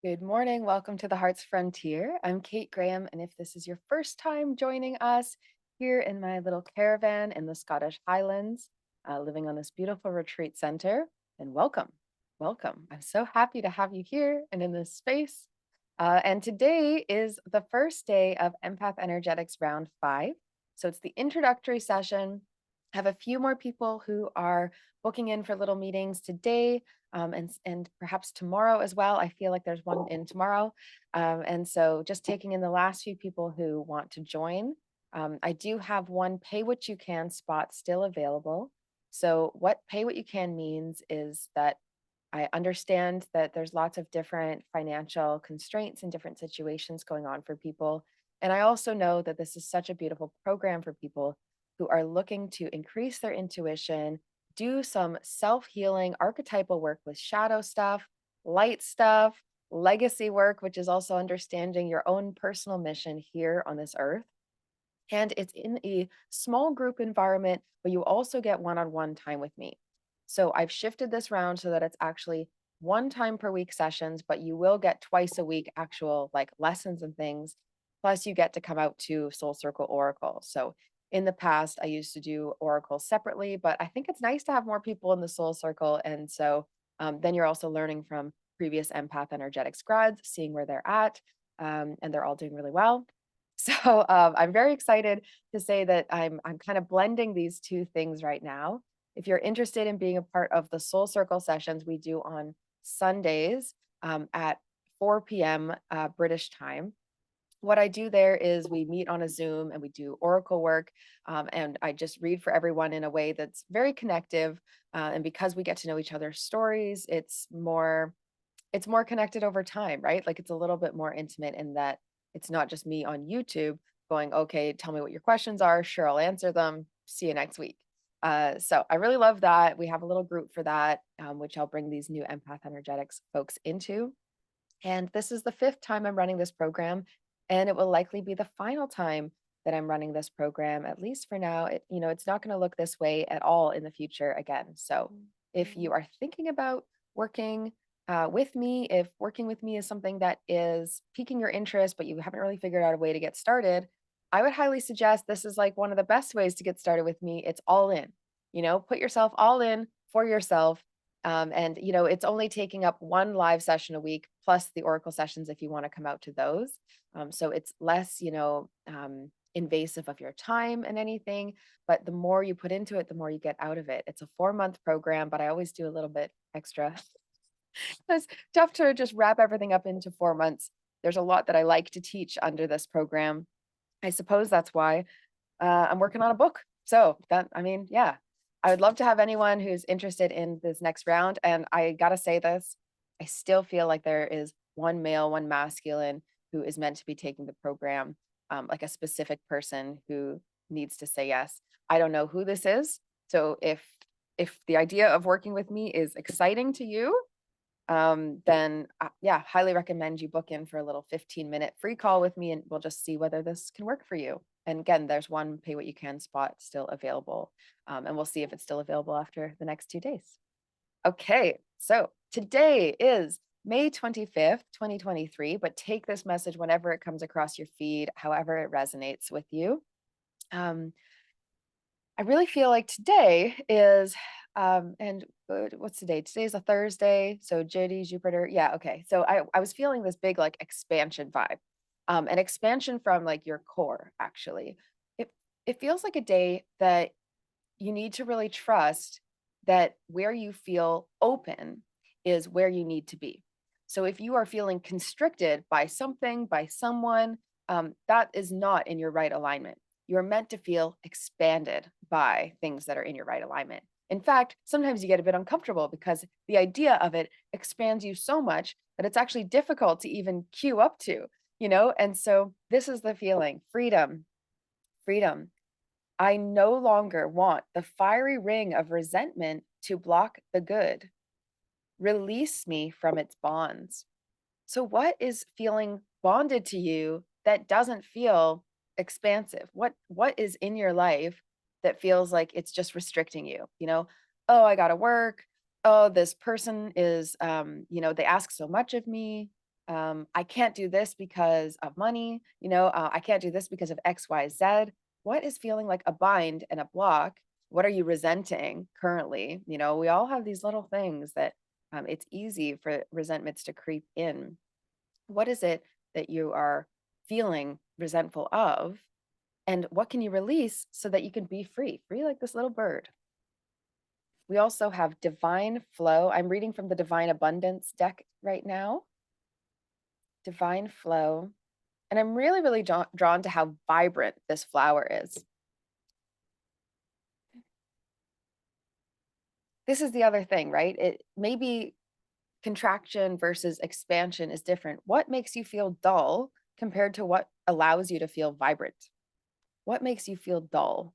Good morning. Welcome to the Heart's Frontier. I'm Kate Graham, and if this is your first time joining us here in my little caravan in the Scottish Highlands, living on this beautiful retreat center, then welcome. Welcome. I'm so happy to have you here and in this space. And today is the first day of Empath Energetics Round 5. So it's the introductory session. I have a few more people who are booking in for little meetings today and perhaps tomorrow as well. I feel like there's one in tomorrow. And so just taking in the last few people who want to join. I do have one pay what you can spot still available. So what pay what you can means is that I understand that there's lots of different financial constraints and different situations going on for people. And I also know that this is such a beautiful program for people who are looking to increase their intuition, do some self healing, archetypal work with shadow stuff, light stuff, legacy work, which is also understanding your own personal mission here on this earth. And it's in a small group environment, but you also get one on one time with me. So I've shifted this round so that it's actually one time per week sessions, but you will get twice a week actual like lessons and things. Plus, you get to come out to Soul Circle Oracle. So in the past, I used to do Oracle separately, but I think it's nice to have more people in the Soul Circle. And so then you're also learning from previous Empath Energetics grads, seeing where they're at, and they're all doing really well. So I'm very excited to say that I'm kind of blending these two things right now. If you're interested in being a part of the Soul Circle sessions we do on Sundays at 4 p.m. British time, what I do there is we meet on a Zoom and we do oracle work. And I just read for everyone in a way that's very connective. And because we get to know each other's stories, it's more connected over time, right? Like it's a little bit more intimate in that it's not just me on YouTube going, okay, tell me what your questions are. Sure, I'll answer them. See you next week. So I really love that. We have a little group for that, which I'll bring these new empath energetics folks into. And this is the fifth time I'm running this program, and it will likely be the final time that I'm running this program, at least for now. It's not going to look this way at all in the future again. So if you are thinking about working with me, if working with me is something that is piquing your interest, but you haven't really figured out a way to get started, I would highly suggest this is like one of the best ways to get started with me. It's all in, put yourself all in for yourself. And it's only taking up one live session a week plus the Oracle sessions if you want to come out to those. So it's less, invasive of your time and anything, but the more you put into it, the more you get out of it. It's a 4 month program, but I always do a little bit extra. It's tough to just wrap everything up into 4 months. There's a lot that I like to teach under this program. I suppose that's why I'm working on a book. So yeah, I would love to have anyone who's interested in this next round. And I got to say this, I still feel like there is one male, one masculine who is meant to be taking the program, like a specific person who needs to say yes. I don't know who this is. So if the idea of working with me is exciting to you, then yeah, highly recommend you book in for a little 15-minute free call with me and we'll just see whether this can work for you. And again, there's one pay what you can spot still available. And we'll see if it's still available after the next 2 days. Okay, so today is May 25th, 2023, but take this message whenever it comes across your feed, however it resonates with you. I really feel like today is, and what's today? Today's a Thursday. So JD, Jupiter. Yeah. Okay. So I was feeling this big like expansion vibe, an expansion from like your core, actually. It feels like a day that you need to really trust that where you feel open is where you need to be. So if you are feeling constricted by something, by someone, that is not in your right alignment. You're meant to feel expanded by things that are in your right alignment. In fact, sometimes you get a bit uncomfortable because the idea of it expands you so much that it's actually difficult to even queue up to. And so this is the feeling: freedom, freedom. I no longer want the fiery ring of resentment to block the good. Release me from its bonds. So, what is feeling bonded to you that doesn't feel expansive? What is in your life that feels like it's just restricting you? Oh, I got to work. Oh, this person is, they ask so much of me. I can't do this because of money, I can't do this because of XYZ. What is feeling like a bind and a block? What are you resenting currently? We all have these little things that it's easy for resentments to creep in. What is it that you are feeling resentful of? And what can you release so that you can be free, free like this little bird? We also have divine flow. I'm reading from the Divine Abundance deck right now. Divine flow. And I'm really, really drawn to how vibrant this flower is. This is the other thing, right? It maybe contraction versus expansion is different. What makes you feel dull compared to what allows you to feel vibrant? What makes you feel dull?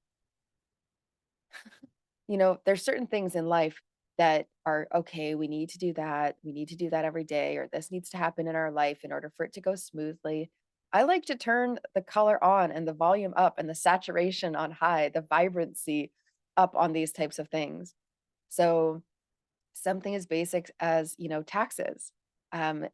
There's certain things in life that are okay, we need to do that. We need to do that every day, or this needs to happen in our life in order for it to go smoothly. I like to turn the color on and the volume up and the saturation on high, the vibrancy up on these types of things. So, something as basic as, taxes. Um,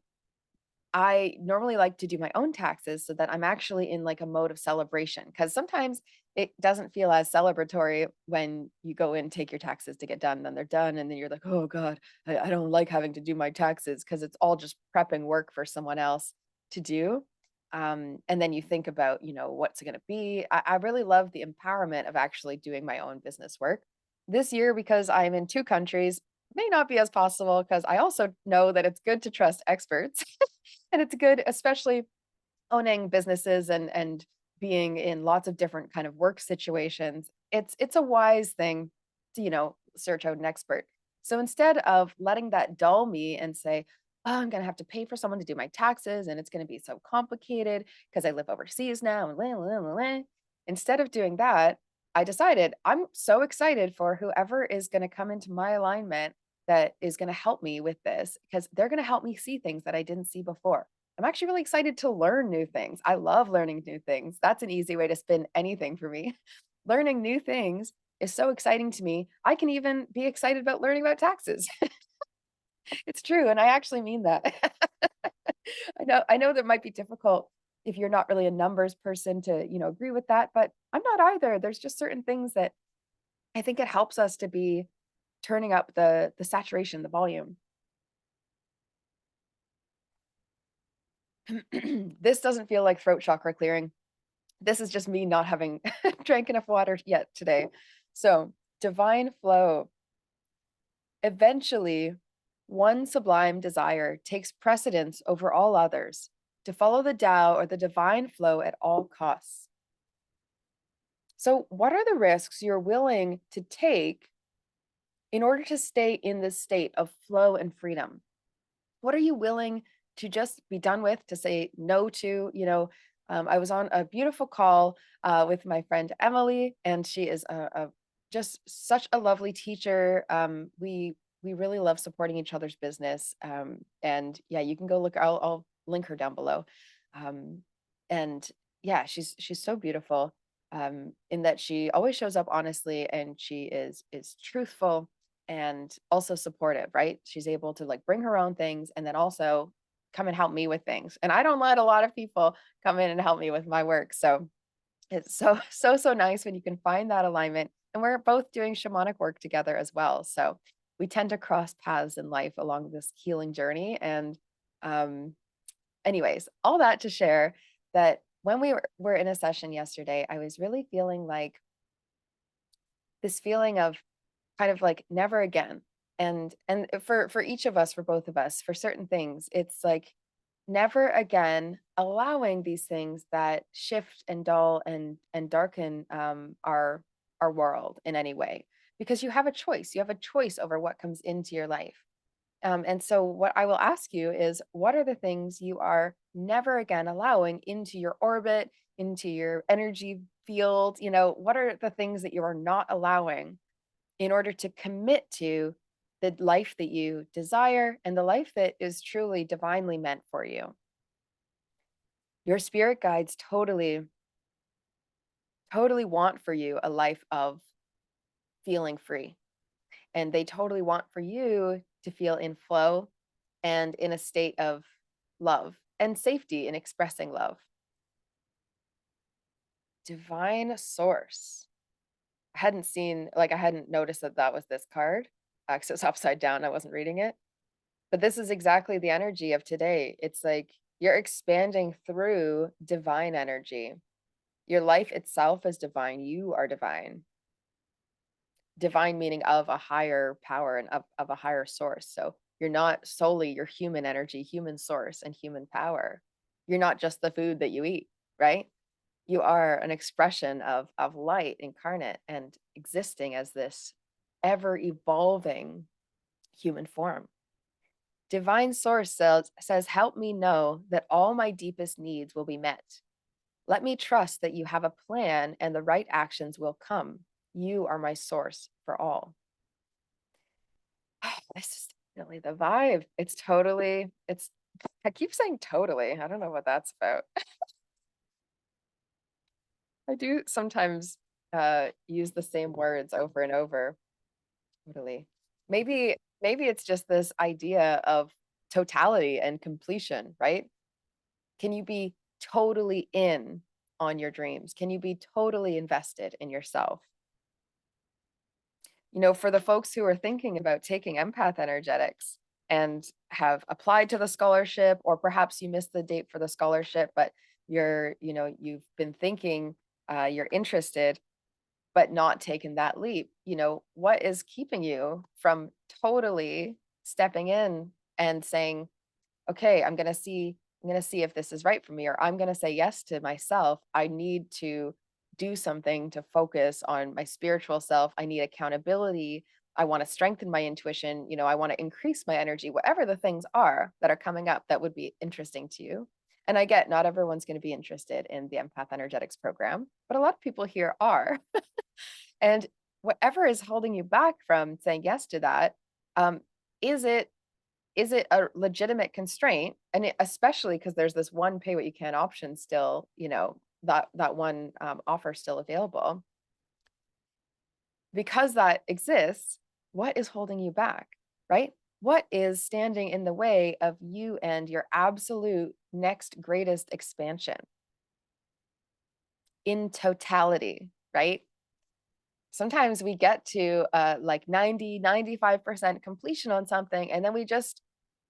I normally like to do my own taxes so that I'm actually in like a mode of celebration because sometimes it doesn't feel as celebratory when you go in, take your taxes to get done, then they're done. And then you're like, oh God, I don't like having to do my taxes because it's all just prepping work for someone else to do. And then you think about, what's it going to be? I really love the empowerment of actually doing my own business work. This year, because I'm in two countries, may not be as possible because I also know that it's good to trust experts. And it's good, especially owning businesses and being in lots of different kind of work situations. It's a wise thing to, search out an expert. So instead of letting that dull me and say, oh, I'm going to have to pay for someone to do my taxes and it's going to be so complicated because I live overseas now and instead of doing that, I decided I'm so excited for whoever is going to come into my alignment that is going to help me with this because they're going to help me see things that I didn't see before. I'm actually really excited to learn new things. I love learning new things. That's an easy way to spin anything for me. Learning new things is so exciting to me. I can even be excited about learning about taxes. It's true, and I actually mean that. I know that might be difficult if you're not really a numbers person to, agree with that, but I'm not either. There's just certain things that I think it helps us to be turning up the saturation, the volume. This doesn't feel like throat chakra clearing. This is just me not having drank enough water yet today. So, divine flow. Eventually, one sublime desire takes precedence over all others to follow the Tao or the divine flow at all costs. So, what are the risks you're willing to take in order to stay in this state of flow and freedom? What are you willing to just be done with, to say no to? I was on a beautiful call with my friend Emily, and she is just such a lovely teacher. We really love supporting each other's business, and yeah, you can go look. I'll link her down below, um, and yeah, she's so beautiful in that she always shows up honestly, and she is truthful and also supportive, right? She's able to like bring her own things and then also come and help me with things. And I don't let a lot of people come in and help me with my work. So it's so, so nice when you can find that alignment. And we're both doing shamanic work together as well. So we tend to cross paths in life along this healing journey. And um, anyways, all that to share that when we were in a session yesterday, I was really feeling like this feeling of kind of like never again. And for each of us, for both of us, for certain things, it's like never again allowing these things that shift and dull and darken our world in any way. Because you have a choice. You have a choice over what comes into your life. And so what I will ask you is what are the things you are never again allowing into your orbit, into your energy field? What are the things that you are not allowing in order to commit to the life that you desire and the life that is truly divinely meant for you? Your spirit guides totally want for you a life of feeling free. And they totally want for you to feel in flow and in a state of love and safety in expressing love. Divine source. I hadn't noticed that that was this card. Actually, it's upside down. I wasn't reading it. But this is exactly the energy of today. It's like you're expanding through divine energy. Your life itself is divine. You are divine. Divine meaning of a higher power and of a higher source. So you're not solely your human energy, human source, and human power. You're not just the food that you eat, right? You are an expression of light incarnate and existing as this ever evolving human form. Divine source says, help me know that all my deepest needs will be met. Let me trust that you have a plan and the right actions will come. You are my source for all. This is definitely the vibe. I keep saying totally. I don't know what that's about. I do sometimes use the same words over and over. Totally. Maybe it's just this idea of totality and completion, right? Can you be totally in on your dreams? Can you be totally invested in yourself? For the folks who are thinking about taking empath energetics and have applied to the scholarship, or perhaps you missed the date for the scholarship, but you've been thinking, you're interested, but not taken that leap. What is keeping you from totally stepping in and saying, okay, I'm going to see if this is right for me, or I'm going to say yes to myself. I need to do something to focus on my spiritual self. I need accountability. I want to strengthen my intuition. I want to increase my energy, whatever the things are that are coming up that would be interesting to you. And I get not everyone's going to be interested in the Empath Energetics program, but a lot of people here are. And whatever is holding you back from saying yes to that, um, is it is it a legitimate constraint? And especially because there's this one pay what you can option still, that one offer still available. Because that exists, what is holding you back, right? What is standing in the way of you and your absolute next greatest expansion in totality, right? Sometimes we get to like 90, 95% completion on something, and then we just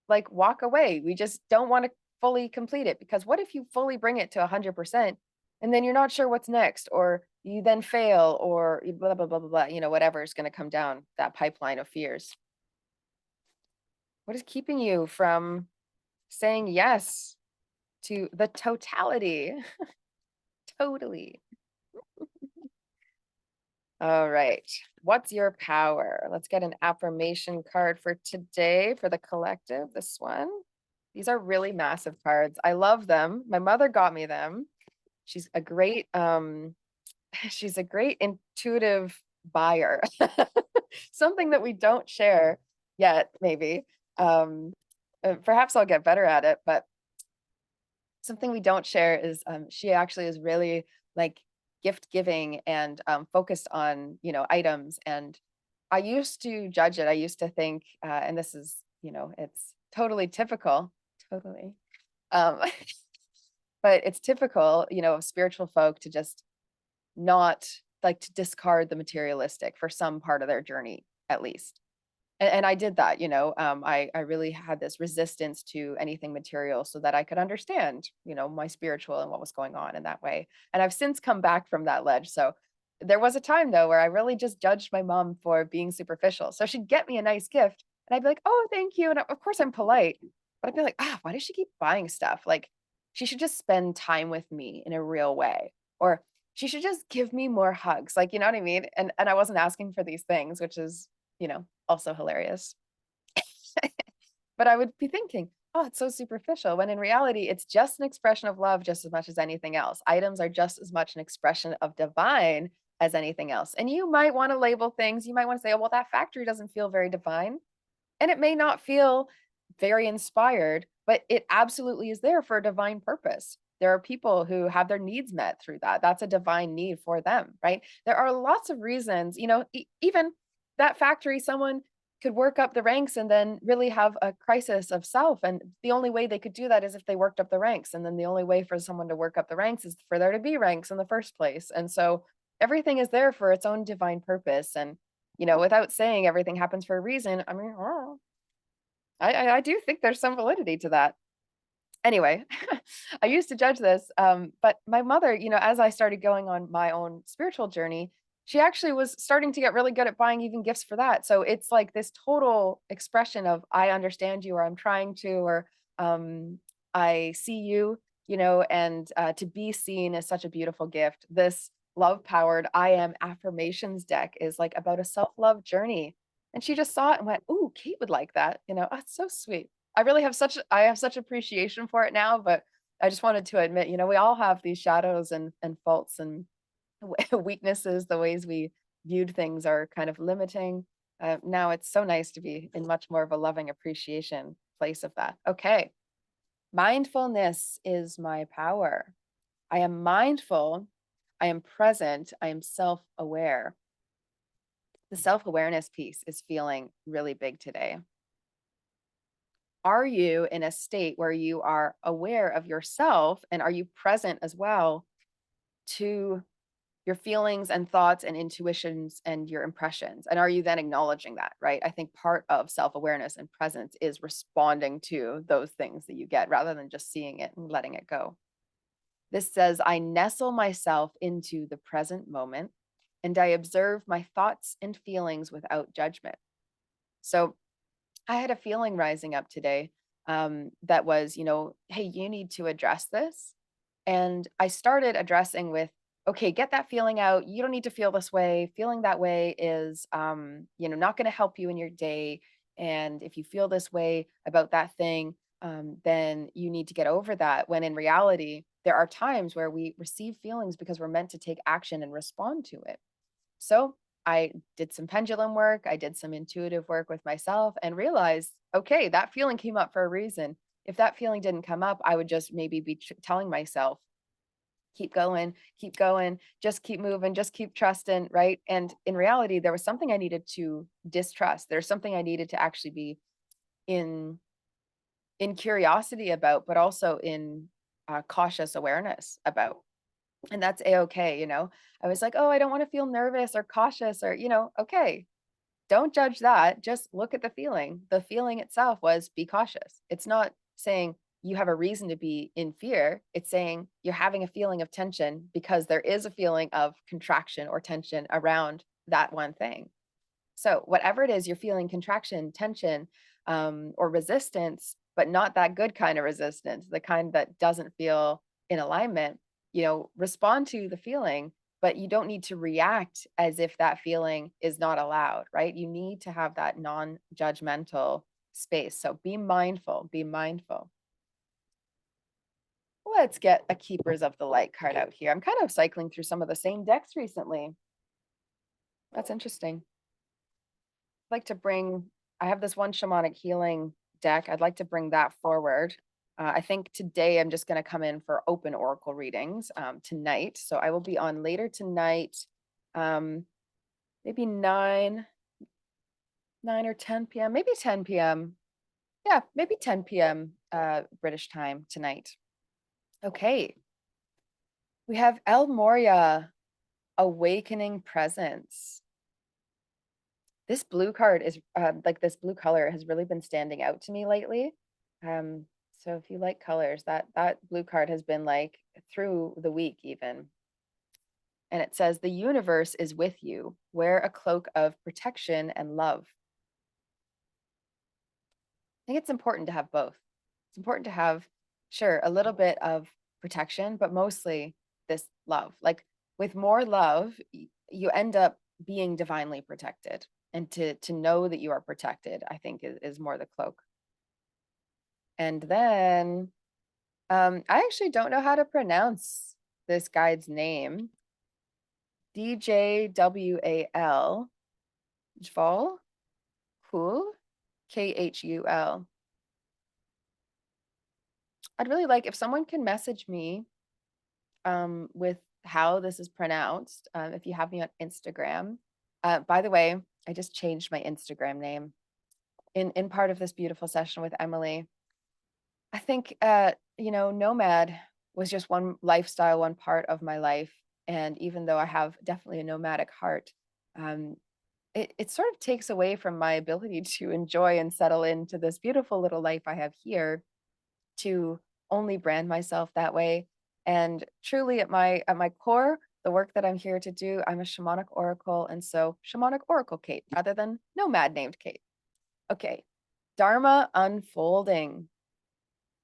like walk away. We just don't want to fully complete it, because what if you fully bring it to 100% and then you're not sure what's next, or you then fail, or blah, blah, blah, blah, blah, whatever is going to come down that pipeline of fears. What is keeping you from saying yes to the totality? Totally. All right. What's your power? Let's get an affirmation card for today for the collective. This one. These are really massive cards. I love them. My mother got me them. She's a great she's a great intuitive buyer. Something that we don't share yet, maybe. Perhaps I'll get better at it, but something we don't share is she actually is really like gift giving and focused on items. And I used to judge it. I used to think, and this is it's totally typical, totally, um, but it's typical of spiritual folk to just not like to discard the materialistic for some part of their journey, at least. And I did that. I really had this resistance to anything material so that I could understand, my spiritual and what was going on in that way. And I've since come back from that ledge. So there was a time though where I really just judged my mom for being superficial. So she'd get me a nice gift and I'd be like, oh, thank you. And of course I'm polite, but I'd be like, why does she keep buying stuff? Like she should just spend time with me in a real way. Or she should just give me more hugs. Like, you know what I mean? And I wasn't asking for these things, which is, also hilarious. But I would be thinking, oh, it's so superficial, when in reality, it's just an expression of love just as much as anything else. Items are just as much an expression of divine as anything else. And you might want to label things. You might want to say, oh, well, that factory doesn't feel very divine. And it may not feel very inspired, but it absolutely is there for a divine purpose. There are people who have their needs met through that. That's a divine need for them, right? There are lots of reasons, even that factory, someone could work up the ranks and then really have a crisis of self. And the only way they could do that is if they worked up the ranks. And then the only way for someone to work up the ranks is for there to be ranks in the first place. And so everything is there for its own divine purpose. And, without saying everything happens for a reason, I mean, I do think there's some validity to that. Anyway, I used to judge this, but my mother, as I started going on my own spiritual journey, she actually was starting to get really good at buying even gifts for that. So it's like this total expression of I understand you, or I'm trying to, or I see you, and to be seen is such a beautiful gift. This love powered I am affirmations deck is like about a self love journey. And she just saw it and went, "Ooh, Kate would like that." Oh, it's so sweet. I have such appreciation for it now, but I just wanted to admit, we all have these shadows and faults and weaknesses. The ways we viewed things are kind of limiting. Now it's so nice to be in much more of a loving appreciation place of that. Okay. Mindfulness is my power. I am mindful. I am present. I am self-aware. The self-awareness piece is feeling really big today. Are you in a state where you are aware of yourself, and are you present as well to your feelings and thoughts and intuitions and your impressions? And are you then acknowledging that, right? I think part of self-awareness and presence is responding to those things that you get rather than just seeing it and letting it go. This says, I nestle myself into the present moment and I observe my thoughts and feelings without judgment. So I had a feeling rising up today that was, hey, you need to address this. And I started addressing with, okay, get that feeling out. You don't need to feel this way. Feeling that way is, not going to help you in your day. And if you feel this way about that thing, then you need to get over that. When in reality, there are times where we receive feelings because we're meant to take action and respond to it. So I did some pendulum work, I did some intuitive work with myself and realized, okay, that feeling came up for a reason. If that feeling didn't come up, I would just maybe be telling myself, keep going, just keep moving, just keep trusting, right? And in reality, there was something I needed to distrust. There's something I needed to actually be in curiosity about, but also in cautious awareness about. And that's a-okay, I was like, oh, I don't want to feel nervous or cautious or, okay, don't judge that. Just look at the feeling. The feeling itself was be cautious. It's not saying you have a reason to be in fear. It's saying you're having a feeling of tension because there is a feeling of contraction or tension around that one thing. So, whatever it is you're feeling, contraction, tension, or resistance, but not that good kind of resistance, the kind that doesn't feel in alignment, respond to the feeling, but you don't need to react as if that feeling is not allowed, right? You need to have that non judgmental space. So, be mindful, be mindful. Let's get a Keepers of the Light card out here. I'm kind of cycling through some of the same decks recently. That's interesting. Like to bring I have this one shamanic healing deck. I'd like to bring that forward. I think today I'm just going to come in for open oracle readings tonight. So I will be on later tonight, maybe 9 or 10 p.m., maybe 10 p.m. Yeah, maybe 10 p.m. British time tonight. Okay. We have El Moria, Awakening Presence. This blue card is like this blue color has really been standing out to me lately. So if you like colors, that blue card has been like through the week even. And it says the universe is with you. Wear a cloak of protection and love. I think it's important to have both. It's important to have, sure, a little bit of protection, but mostly this love. Like with more love, you end up being divinely protected. And to know that you are protected, I think is more the cloak. And then I actually don't know how to pronounce this guide's name. DJWAL, Jval, Khul, KHUL. I'd really like if someone can message me with how this is pronounced. If you have me on Instagram. By the way, I just changed my Instagram name. in part of this beautiful session with Emily. I think, nomad was just one lifestyle, one part of my life. And even though I have definitely a nomadic heart, um, it sort of takes away from my ability to enjoy and settle into this beautiful little life I have here to only brand myself that way. And truly at my core, the work that I'm here to do, I'm a shamanic oracle. And so shamanic oracle Kate rather than nomad named Kate. Okay. Dharma unfolding.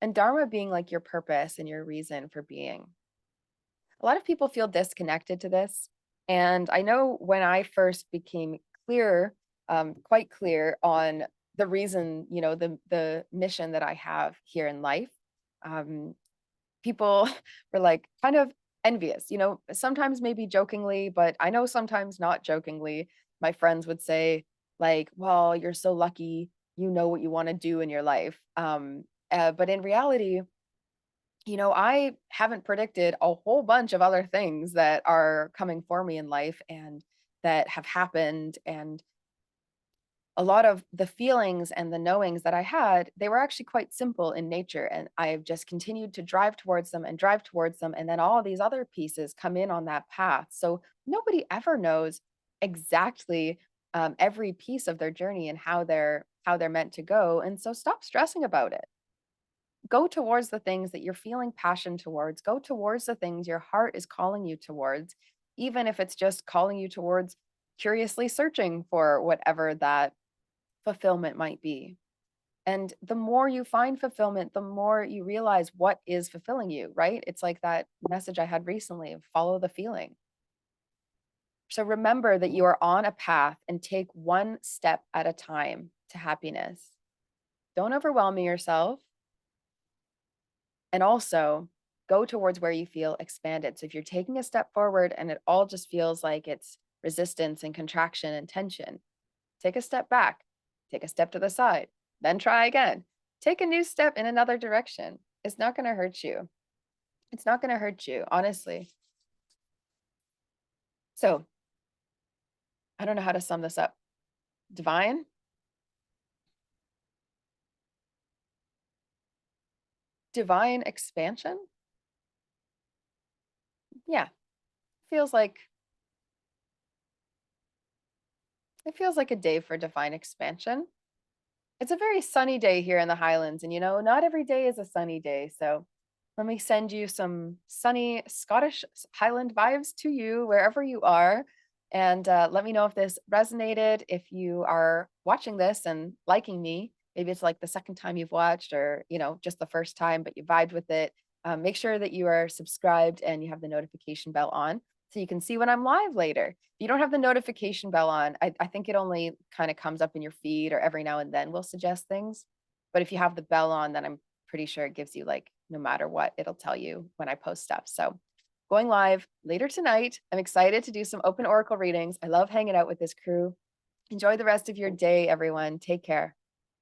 And Dharma being like your purpose and your reason for being. A lot of people feel disconnected to this. And I know when I first became clear, quite clear on the reason, the mission that I have here in life, um, people were like kind of envious, sometimes maybe jokingly, but I know sometimes not jokingly. My friends would say, like, well, you're so lucky, you know what you want to do in your life. But in reality, I haven't predicted a whole bunch of other things that are coming for me in life and that have happened. And a lot of the feelings and the knowings that I had, they were actually quite simple in nature. And I've just continued to drive towards them and drive towards them. And then all these other pieces come in on that path. So nobody ever knows exactly every piece of their journey and how they're meant to go. And so stop stressing about it. Go towards the things that you're feeling passion towards. Go towards the things your heart is calling you towards, even if it's just calling you towards curiously searching for whatever that fulfillment might be. And the more you find fulfillment, the more you realize what is fulfilling you, right? It's like that message I had recently of follow the feeling. So remember that you are on a path and take one step at a time to happiness. Don't overwhelm yourself. And also go towards where you feel expanded. So if you're taking a step forward and it all just feels like it's resistance and contraction and tension, take a step back, take a step to the side, then try again. Take a new step in another direction. It's not going to hurt you. It's not going to hurt you, honestly. So I don't know how to sum this up. Divine, divine expansion. Yeah, feels like it feels like a day for divine expansion. It's a very sunny day here in the Highlands, and not every day is a sunny day. So let me send you some sunny Scottish Highland vibes to you wherever you are. And let me know if this resonated. If you are watching this and liking me, maybe it's like the second time you've watched, or just the first time, but you vibed with it. Make sure that you are subscribed and you have the notification bell on so you can see when I'm live later. If you don't have the notification bell on, I think it only kind of comes up in your feed or every now and then will suggest things. But if you have the bell on, then I'm pretty sure it gives you, like, no matter what, it'll tell you when I post stuff. So going live later tonight. I'm excited to do some open oracle readings. I love hanging out with this crew. Enjoy the rest of your day, everyone. Take care.